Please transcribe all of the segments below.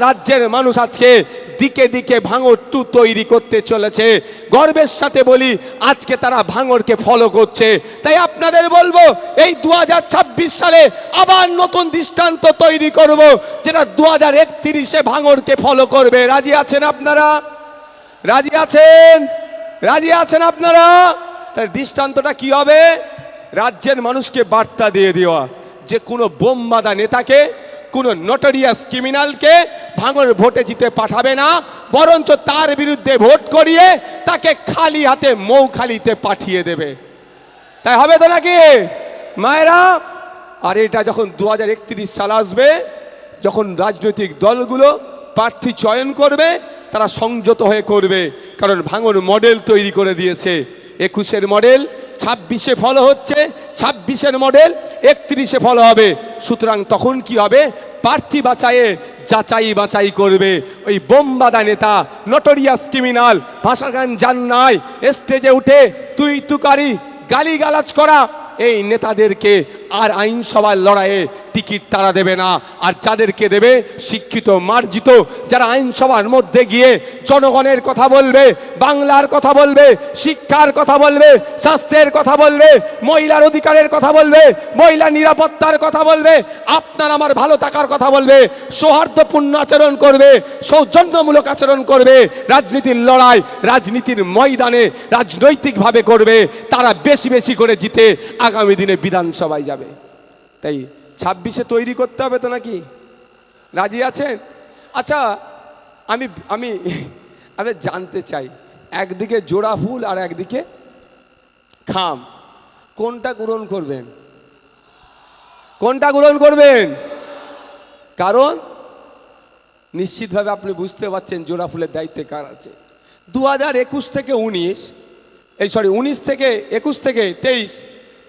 রাজ্যের মানুষ আজকে দিকে দিকে ভাঙর টু তৈরি করতে চলেছে। গর্বের সাথে বলি আজকে তারা ভাঙরকে ফলো করছে। তাই আপনাদের বলবো এই 2026 সালে আবার নতুন দৃষ্টান্ত তৈরি করব, যেটা 2031-এ ভাঙরকে ফলো করবে। রাজি আছেন আপনারা? রাজি আছেন? রাজি আছেন আপনারা? তাই দৃষ্টান্তটা কি হবে? রাজ্যের মানুষকে বার্তা দিয়ে দেওয়া যে কোনো বোমবাদা নেতাকে, কোনো নটোরিয়াস ক্রিমিনালকে ভাঙর ভোটে জিতে পাঠাবে না, বরঞ্চ তার বিরুদ্ধে ভোট করিয়ে তাকে খালি হাতে মৌখালিতে পাঠিয়ে দেবে। তাই হবে তো নাকি মায়েরা? আর এটা যখন 2031 সাল আসবে, যখন রাজনৈতিক দলগুলো প্রার্থী চয়ন করবে, তারা সংযত হয়ে করবে, কারণ ভাঙর মডেল তৈরি করে দিয়েছে। 21-এর মডেল 26-এ ফলো হচ্ছে, 26-এর মডেল 31-এ ফলো হবে। সুতরাং তখন কি হবে? প্রার্থী যাচাই বাছাই করবে ওই বোমবাদা নেতা, নটোরিয়াস ক্রিমিনাল, ভাষাগান জান নাই, স্টেজে উঠে তুই তুকারি গালিগালাজ করা এই নেতাদেরকে আর আইনসভার লড়াইয়ে টিকিট তারা দেবে না। আর যাদেরকে দেবে শিক্ষিত মার্জিত, যারা আইনসভার মধ্যে গিয়ে জনগণের কথা বলবে, বাংলার কথা বলবে, শিক্ষার কথা বলবে, স্বাস্থ্যের কথা বলবে, মহিলার অধিকারের কথা বলবে, মহিলা নিরাপত্তার কথা বলবে, আপনার আমার ভালো থাকার কথা বলবে, সৌহার্দ্যপূর্ণ আচরণ করবে, সৌজন্যমূলক আচরণ করবে, রাজনীতির লড়াই রাজনীতির ময়দানে রাজনৈতিকভাবে করবে, তারা বেশি বেশি করে জিতে আগামী দিনে বিধানসভায় যাবে। তাই 26-এ তৈরি করতে হবে তো নাকি? রাজি আছেন? আচ্ছা, আমি আমি আমি জানতে চাই, একদিকে জোড়া ফুল আর একদিকে খাম, কোনটা গ্রহণ করবেন? কোনটা গ্রহণ করবেন? কারণ নিশ্চিতভাবে আপনি বুঝতে পারছেন জোড়া ফুলের দায়িত্বে কার আছে। 2021 থেকে 19 থেকে 21 থেকে 23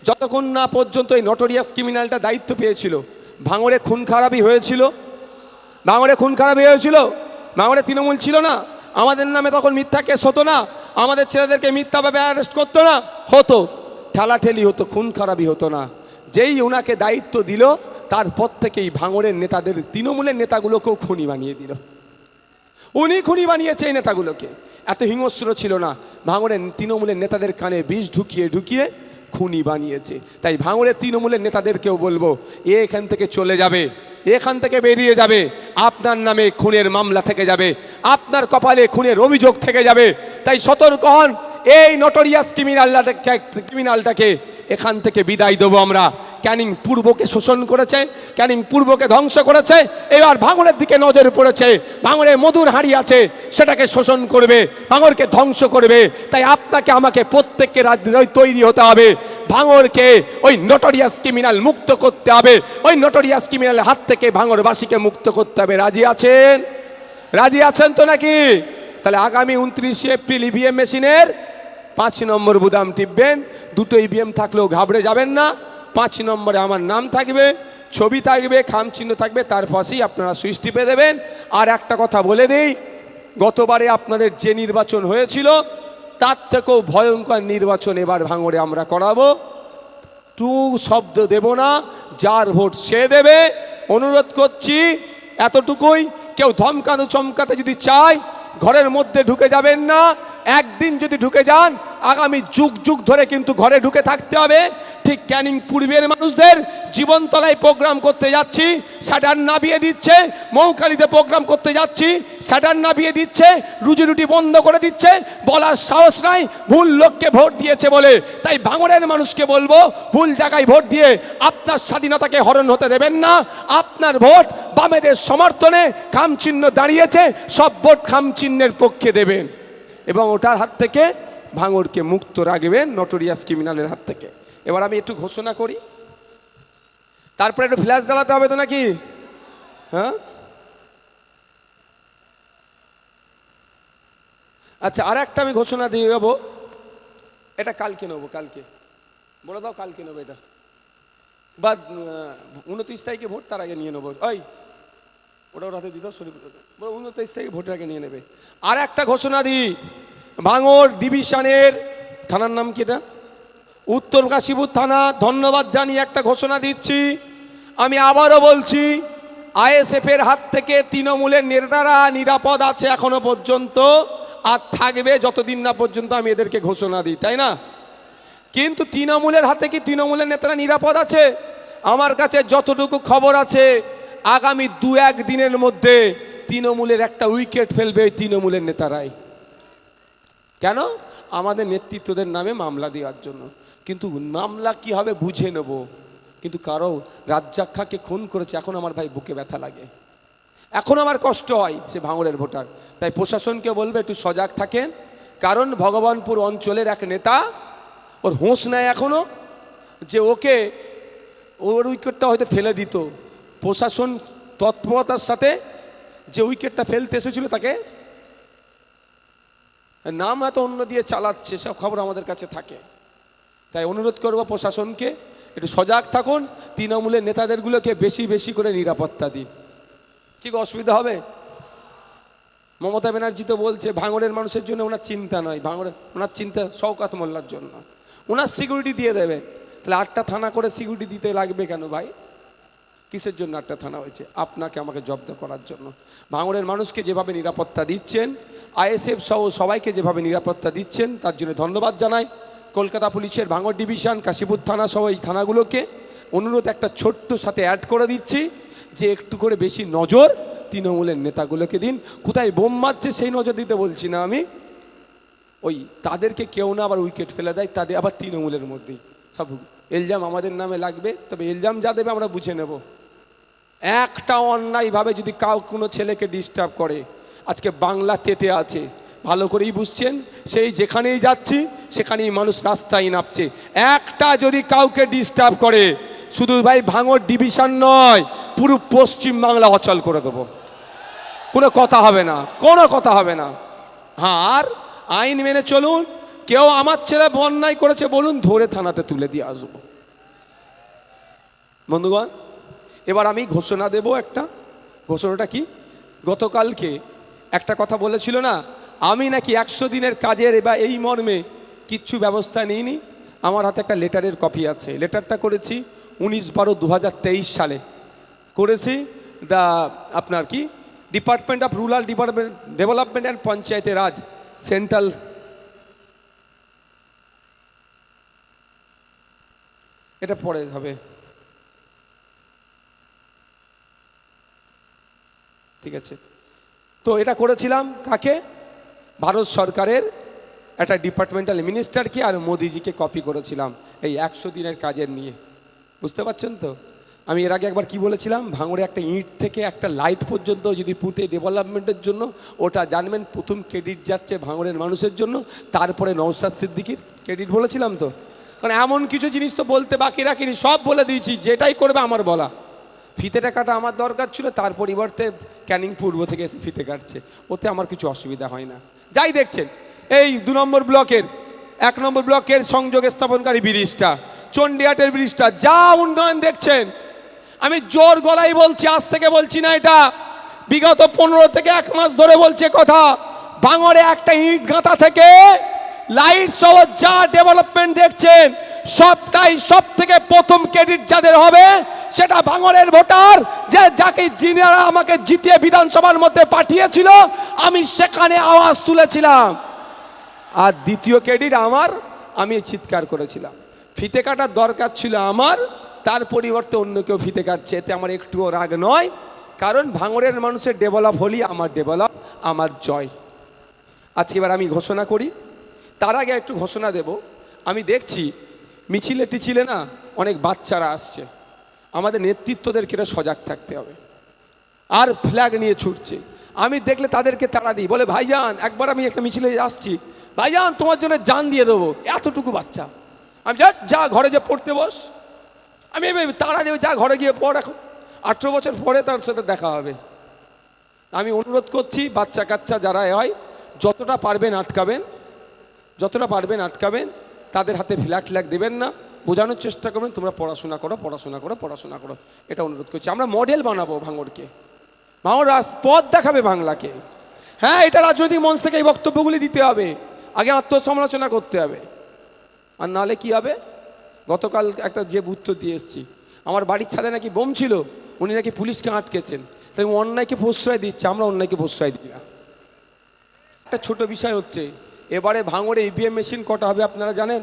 যতক্ষণ না পর্যন্ত এই নটোরিয়াস ক্রিমিনালটা দায়িত্ব পেয়েছিল, ভাঙড়ে খুন খারাপি হয়েছিল। ভাঙড়ে খুন খারাপি হয়েছিল, ভাঙড়ে তৃণমূল ছিল না, আমাদের নামে তখন মিথ্যা কেস হতো না, আমাদের ছেলেদেরকে মিথ্যাভাবে অ্যারেস্ট করতো না, হতো ঠেলাঠেলি হতো, খুন খারাপি হতো না। যেই ওনাকে দায়িত্ব দিল, তারপর থেকেই ভাঙড়ের নেতাদের, তৃণমূলের নেতাগুলোকেও খুনি বানিয়ে দিল। উনি খুনি বানিয়েছে এই নেতাগুলোকে। এত হিংস্র ছিল না, ভাঙড়ের তৃণমূলের নেতাদের কানে বিষ ঢুকিয়ে ঢুকিয়ে খুনি বানিয়েছে। তাই ভাঙড়ের তৃণমূলের নেতাদেরকেও বলবো, এখান থেকে চলে যাবে, এখান থেকে বেরিয়ে যাবে, আপনার নামে খুনের মামলা থেকে যাবে, আপনার কপালে খুনের অভিযোগ থেকে যাবে। তাই সতর্ক হন, এই নটোরিয়াস ক্রিমিনালটাকে এখান থেকে বিদায় দেবো আমরা। ক্যানিং পূর্বকে শোষণ করেছে, ক্যানিং পূর্বকে ধ্বংস করেছে, এবার ভাঙড়ের দিকে নজর পড়েছে, ভাঙড়ে মধুর হাঁড়ি আছে, সেটাকে শোষণ করবে, ভাঙড়কে ধ্বংস করবে। তাই আপনাকে আমাকে প্রত্যেককে তৈরি হতে হবে, ভাঙড়কে ওই নটোরিয়াস ক্রিমিনাল মুক্ত করতে হবে, ওই নটোরিয়াস ক্রিমিনালের হাত থেকে ভাঙড়বাসীকে মুক্ত করতে হবে। রাজি আছেন? রাজি আছেন তো নাকি? তাহলে আগামী 29 এপ্রিল ইভিএম মেশিনের 5 নম্বর বুদাম টিপবেন। দুটো ইভিএম থাকলেও ঘাবড়ে যাবেন না। 5 নম্বরে আমার নাম থাকবে, ছবি থাকবে, খাম চিহ্ন থাকবে, তার পাশেই আপনারা সুইচ টিপে দেবেন। আর একটা কথা বলে দিই, গতবারে আপনাদের যে নির্বাচন হয়েছিল তার থেকেও ভয়ঙ্কর নির্বাচন এবার ভাঙড়ে আমরা করাবো। টু শব্দ দেব না, যার ভোট সে দেবে। অনুরোধ করছি এতটুকুই, কেউ ধমকানো চমকাতে যদি চায় ঘরের মধ্যে ঢুকে যাবেন না। একদিন যদি ঢুকে যান, আগামী যুগ যুগ ধরে কিন্তু ঘরে ঢুকে থাকতে হবে। ঠিক ক্যানিং পূর্বের মানুষদের জীবনতলায় প্রোগ্রাম করতে যাচ্ছি, স্যাটার নামিয়ে দিচ্ছে, মৌখালিতে প্রোগ্রাম করতে যাচ্ছি, স্যাটার নামিয়ে দিচ্ছে, রুজি রুটি বন্ধ করে দিচ্ছে, বলার সাহস নাই ভুল লোককে ভোট দিয়েছে বলে। তাই ভাঙড়ের মানুষকে বলবো, ভুল জায়গায় ভোট দিয়ে আপনার স্বাধীনতাকে হরণ হতে দেবেন না। আপনার ভোট বামেদের সমর্থনে খাম চিহ্ন দাঁড়িয়েছে, সব ভোট খাম চিহ্নের পক্ষে দেবেন এবং ওটার হাত থেকে ভাঙড়কে মুক্ত রাখবেন নটোরিয়াস ক্রিমিনালের হাত থেকে। এবার আমি একটু ঘোষণা করি, তারপরে একটু ফ্ল্যাশ জ্বালাতে হবে তো নাকি? হ্যাঁ, আচ্ছা, আর একটা আমি ঘোষণা দিয়ে যাবো, এটা কালকে নেবো, কালকে বলে দাও, কালকে নেবো এটা, বা 29 তারিখে ভোট, তার আগে নিয়ে নেবো। ওই ওটা ওর হাতে দিত, শরীফ 29 তারিখে ভোটের আগে নিয়ে নেবে। আর একটা ঘোষণা দিই, ভাঙড় ডিভিশনের থানার নাম কি এটা? উত্তর কাশীপুর থানা। ধন্যবাদ জানিয়ে একটা ঘোষণা দিচ্ছি, আমি আবারও বলছি, আইএসএফ এর হাত থেকে তৃণমূলের নেতারা নিরাপদ আছে এখনো পর্যন্ত, আর থাকবে যতদিন না পর্যন্ত আমি এদেরকে ঘোষণা দিই, তাই না? কিন্তু তৃণমূলের হাতে কি তৃণমূলের নেতারা নিরাপদ আছে? আমার কাছে যতটুকু খবর আছে, আগামী 2-1 দিনের মধ্যে তৃণমূলের একটা উইকেট ফেলবে ওই তৃণমূলের নেতারাই। কেন? আমাদের নেতৃত্বদের নামে মামলা দেওয়ার জন্য। কিন্তু মামলা কি হবে বুঝে নেব, কিন্তু কারো রাজ্জাককে খুন করেছে, এখন আমার ভাই বুকে ব্যথা লাগে, এখন আমার কষ্ট হয়, সে ভাঙড়ের ভোটার। তাই প্রশাসনকে বলবে একটু সজাগ থাকেন, কারণ ভগবানপুর অঞ্চলের এক নেতা, ওর হোঁশ নেয় এখনো, যে ওকে ওর উইকেটটা হয়তো ফেলে দিত, প্রশাসন তৎপরতার সাথে যে উইকেটটা ফেলতে এসেছিল তাকে নাম এত অন্য দিয়ে চালাচ্ছে, সব খবর আমাদের কাছে থাকে। তাই অনুরোধ করব প্রশাসনকে একটু সজাগ থাকুন, তৃণমূলের নেতাদেরগুলোকে বেশি বেশি করে নিরাপত্তা দিন। ঠিক অসুবিধা হবে? মমতা ব্যানার্জি তো বলছে ভাঙড়ের মানুষের জন্য ওনার চিন্তা নয়, ওনার চিন্তা শওকত মোল্লার জন্য, ওনার সিকিউরিটি দিয়ে দেবে। তাহলে 8টা থানা করে সিকিউরিটি দিতে লাগবে কেন ভাই? কিসের জন্য 8টা থানা হয়েছে? আপনাকে আমাকে জব্দ করার জন্য। ভাঙড়ের মানুষকে যেভাবে নিরাপত্তা দিচ্ছেন, আইএসএফ সহ সবাইকে যেভাবে নিরাপত্তা দিচ্ছেন, তার জন্য ধন্যবাদ জানাই। কলকাতা পুলিশের ভাঙড় ডিভিশন, কাশীপুর থানা সহ এই থানাগুলোকে অনুরোধ একটা ছোট্ট সাথে অ্যাড করে দিচ্ছি, যে একটু করে বেশি নজর তৃণমূলের নেতাগুলোকে দিন। কোথায় বোম মারছে সেই নজর দিতে বলছি না আমি, ওই তাদেরকে কেউ না আবার উইকেট ফেলে দেয়, তাদের আবার তৃণমূলের মধ্যেই সব এলজাম আমাদের নামে লাগবে। তবে এলজাম যা দেবে আমরা বুঝে নেব। একটা অন্যায়ভাবে যদি কোনো ছেলেকে ডিস্টার্ব করে, আজকে বাংলা তেতে আছে, ভালো করেই বুঝছেন, সেই যেখানেই যাচ্ছি সেখানেই মানুষ রাস্তায় নামছে। একটা যদি কাউকে ডিস্টার্ব করে, শুধু ভাই ভাঙড় ডিভিশন নয়, পুরো পশ্চিম বাংলা অচল করে দেবো, কোনো কথা হবে না, কোনো কথা হবে না। হ্যাঁ, আর আইন মেনে চলুন। কেউ আমার ছেলে অন্যায় করেছে বলুন, ধরে থানাতে তুলে দিয়ে আসবো। বন্ধুগণ, এবার আমি ঘোষণা দেব একটা। ঘোষণাটা কি? গতকালকে একটা কথা বলেছিল না, আমি নাকি 100 দিনের কাজের বা এই মর্মে কিচ্ছু ব্যবস্থা নিইনি। আমার হাতে একটা লেটারের কপি আছে। লেটারটা করেছি 19/12/2023 সালে করেছি। আপনার কি department of rural development and পঞ্চায়েতে রাজ, সেন্ট্রাল, এটা পরে হবে, ঠিক আছে? তো এটা করেছিলাম কাকে? ভারত সরকারের একটা ডিপার্টমেন্টাল মিনিস্টারকে আর মোদিজিকে কপি করেছিলাম এই 100 দিনের কাজের নিয়ে। বুঝতে পারছেন তো? আমি এর আগে একবার কি বলেছিলাম, ভাঙড়ে একটা ইট থেকে একটা লাইট পর্যন্ত যদি পুঁতে ডেভেলপমেন্টের জন্য, ওটা জানবেন প্রথম ক্রেডিট যাচ্ছে ভাঙড়ের মানুষের জন্য, তারপরে নওশাদ সিদ্দিকীর ক্রেডিট বলেছিলাম তো। কারণ এমন কিছু জিনিস তো বলতে বাকি রাখিনি, সব বলে দিয়েছি, যেটাই করবে আমার বলা। ফিতেটা কাটা আমার দরকার ছিল, তার পরিবর্তে ক্যানিং পূর্ব থেকে এসে ফিতে কাটছে, ওতে আমার কিছু অসুবিধা হয় না। যাই দেখছেন এই 2 নম্বর ব্লকের 1 নম্বর ব্লকের সংযোগ স্থাপনকারী ব্রিজটা, চণ্ডীহাটের ব্রিজটা, যা উন্নয়ন দেখছেন, আমি জোর গলায় বলছি, আজ থেকে বলছি না, এটা বিগত 15 থেকে 1 মাস ধরে বলছে কথা। ভাঙড়ে একটা ইট গাঁথা থেকে লাইট সহ যা ডেভেলপমেন্ট দেখছেন, সবটাই সব থেকে প্রথম ক্রেডিট যাদের হবে সেটা ভাঙড়ের ভোটার, যাকে যিনারা আমাকে জিতিয়ে বিধানসভার মধ্যে পাঠিয়েছিল, আমি সেখানে আওয়াজ তুলেছিলাম। আর দ্বিতীয় ক্রেডিট আমার, আমি চিৎকার করেছিলাম। ফিতে কাটার দরকার ছিল আমার, তার পরিবর্তে অন্য কেউ ফিতে কাটছে, এতে আমার একটুও রাগ নয়। কারণ ভাঙড়ের মানুষের ডেভেলপ হলেই আমার ডেভেলপ, আমার জয়। আজকে এবার আমি ঘোষণা করি। তার আগে একটু ঘোষণা দেব, আমি দেখছি মিছিলে টিছিলে না অনেক বাচ্চারা আসছে, আমাদের নেতৃত্বদেরকে এটা সজাগ থাকতে হবে। আর ফ্ল্যাগ নিয়ে ছুটছে, আমি দেখলে তাদেরকে তাড়া দিই, বলে ভাইজান, একবার আমি একটা মিছিলে আসছি, ভাইজান তোমার জন্য জান দিয়ে দেবো। এতটুকু বাচ্চা, আমি যা ঘরে যে পড়তে বস, আমি তাড়া দেবো, যা ঘরে গিয়ে পড়, এখন 18 বছর পরে তার সাথে দেখা হবে। আমি অনুরোধ করছি, বাচ্চা কাচ্চা যারা হয়, যতটা পারবেন আটকাবেন, যতটা পারবেন আটকাবেন, তাদের হাতে ফ্ল্যাগ দেবেন না, বোঝানোর চেষ্টা করবেন তোমরা পড়াশোনা করো, পড়াশোনা করো, পড়াশোনা করো। এটা অনুরোধ করছি। আমরা মডেল বানাবো ভাঙড়কে, ভাঙড় পথ দেখাবে বাংলাকে। হ্যাঁ, এটা রাজনৈতিক মঞ্চ থেকে এই বক্তব্যগুলি দিতে হবে, আগে আত্মসমালোচনা করতে হবে, আর নাহলে কি হবে? গতকাল একটা যে উত্তর দিয়ে এসেছি, আমার বাড়ির ছাদে নাকি বোম ছিল, উনি নাকি পুলিশকে আটকেছেন, তাই অন্যায়কে প্রশ্রয় দিচ্ছে, আমরা অন্যায়কে প্রশ্রয় দিই না। একটা ছোট বিষয় হচ্ছে, এবারে ভাঙড়ে ইভিএম মেশিন কটা হবে আপনারা জানেন?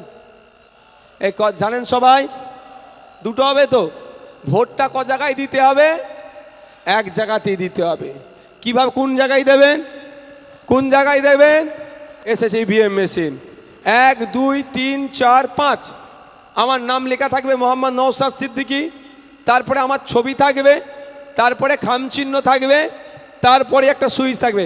এই জানেন সবাই? দুটো হবে তো। ভোটটা ক জায়গায় দিতে হবে? এক জায়গাতেই দিতে হবে। কিভাবে, কোন জায়গায় দেবেন? কোন জায়গায় দেবেন? এসেছে ইভিএম মেশিন, 1 2 3 4 5, আমার নাম লেখা থাকবে মোহাম্মদ নওশাদ সিদ্দিকী, তারপরে আমার ছবি থাকবে, তারপরে খামচিহ্ন থাকবে, তারপরে একটা সুইচ থাকবে,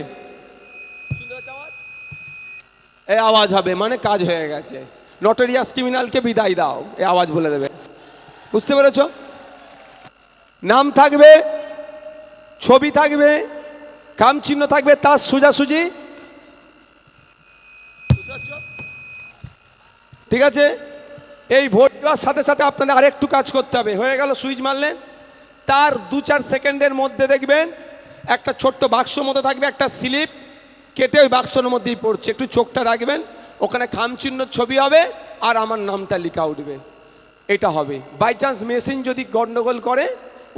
এই আওয়াজ হবে, মানে কাজ হয়ে গেছে, নটোরিয়াস ক্রিমিনালকে বিদায় দাও, এই আওয়াজ বলে দেবে। বুঝতে পেরেছ? নাম থাকবে, ছবি থাকবে, খামচিহ্ন থাকবে, তার সোজাসুজি, ঠিক আছে? এই ভোট দেওয়ার সাথে সাথে আপনাদের আরেকটু কাজ করতে হবে। হয়ে গেল, সুইচ মারলেন, তার 2-4 সেকেন্ডের মধ্যে দেখবেন একটা ছোট্ট বাক্স মতো থাকবে, একটা স্লিপ কেটে ওই বাক্সের মধ্যেই পড়ছে, একটু চোখটা রাখবেন, ওখানে খামচিহ্ন ছবি হবে আর আমার নামটা লেখা উঠবে। এটা হবে। বাই চান্স মেশিন যদি গন্ডগোল করে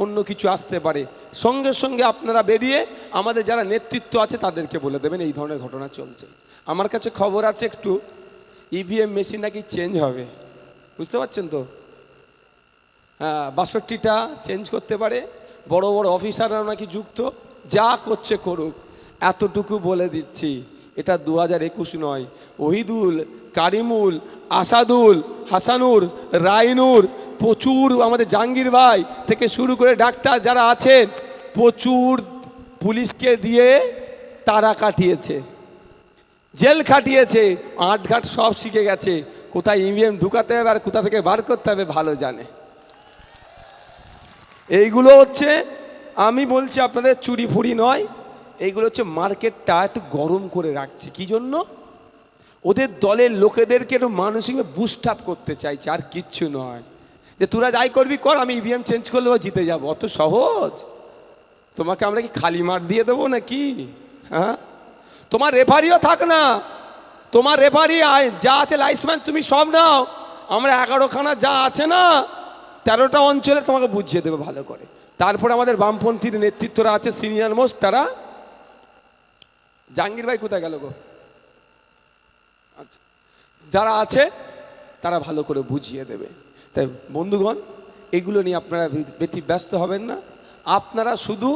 অন্য কিছু আসতে পারে, সঙ্গে সঙ্গে আপনারা বেরিয়ে আমাদের যারা নেতৃত্ব আছে তাদেরকে বলে দেবেন এই ধরনের ঘটনা চলছে। আমার কাছে খবর আছে একটু ইভিএম মেশিন নাকি চেঞ্জ হবে, বুঝতে পারছেন তো? হ্যাঁ, 62টা চেঞ্জ করতে পারে, বড় বড় অফিসাররা নাকি যুক্ত, যা করছে করুক, এতটুকু বলে দিচ্ছি, এটা 2021 নয়। ওহিদুল, কারিমুল, আসাদুল, হাসানুর, রাইনুর, প্রচুর আমাদের জাহাঙ্গীর ভাই থেকে শুরু করে ডাক্তার যারা আছেন, প্রচুর পুলিশকে দিয়ে তারা কাটিয়েছে, জেল খাটিয়েছে, আটঘাট সব শিখে গেছে, কোথায় ইভিএম ঢুকাতে হবে আর কোথা থেকে বার করতে হবে ভালো জানে। এইগুলো হচ্ছে, আমি বলছি আপনাদের চুরি ফুরি নয়, এইগুলো হচ্ছে মার্কেটটা একটু গরম করে রাখছে। কি জন্য? ওদের দলের লোকেদেরকে একটু মানসিকভাবে বুস্ট আপ করতে চাইছে, আর কিচ্ছু নয়। যে তোরা যাই করবি কর, আমি ইভিএম চেঞ্জ করলেও জিতে যাব, অত সহজ? তোমাকে আমরা কি খালি মাঠ দিয়ে দেবো নাকি? হ্যাঁ, তোমার রেফারিও থাক না, তোমার রেফারি যা আছে লাইসম্যান তুমি সব নাও, আমরা 11খানা যা আছে না 13টা অঞ্চলে তোমাকে বুঝিয়ে দেবে ভালো করে। তারপরে আমাদের বামপন্থীর নেতৃত্বরা আছে, সিনিয়র মোস্ট, তারা, জাহাঙ্গীর ভাই কোথায় গেল গো? আচ্ছা, যারা আছে তারা ভালো করে বুঝিয়ে দেবে। তাই বন্ধুগণ, এগুলো নিয়ে আপনারা ব্যস্ত হবেন না, আপনারা শুধু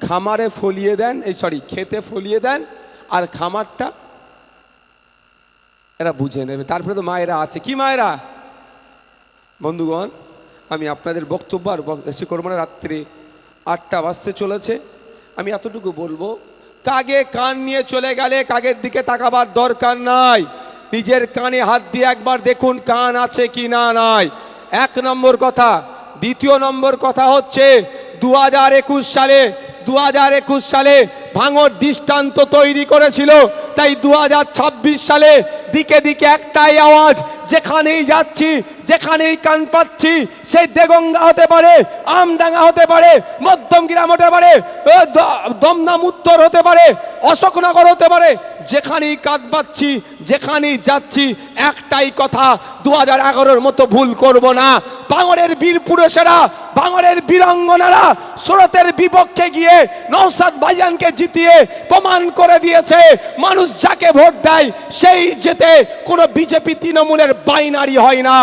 খামারে ফলিয়ে দেন, খেতে ফলিয়ে দেন, আর খামারটা এরা বুঝে নেবে। তারপরে তো মায়েরা আছে, কি মায়েরা? বন্ধুগণ, আমি আপনাদের বক্তব্য আর বেশি করবো না, রাত্রি 8টা বাজতে চলেছে। আমি এতটুকু বলবো, কাগে কান নিয়ে চলে গেলে কাগের দিকে তাকাবার দরকার নাই, নিজের কানে হাত দিয়ে একবার দেখুন কান আছে কি না নাই, 1 নম্বর কথা। দ্বিতীয় নম্বর কথা হচ্ছে 2021 সালে ভাঙড় দৃষ্টান্ত তৈরি করেছিল, তাই 2026 সালে দিকে দিকে একটাই আওয়াজ, যেখানেই যাচ্ছি, যেখানেই কান পাচ্ছি, সেই দেগঙ্গা হতে পারে, আমডাঙ্গা হতে পারে, মধ্যমগ্রাম হতে পারে, দমদম উত্তর হতে পারে, অশোকনগর হতে পারে, যেখানেই কাঁধ পাচ্ছি, যেখানেই যাচ্ছি, একটাই কথা, 2011-র মতো ভুল করব না। ভাঙড়ের বীর পুরুষেরা, ভাঙড়ের বীরাঙ্গনারা স্রোতের বিপক্ষে গিয়ে নওশাদ ভাইজানকে জিতিয়ে প্রমাণ করে দিয়েছে, মানুষ যাকে ভোট দেয় সেই জেতে, কোনো বিজেপি তৃণমূলের বাইনারি হয় না।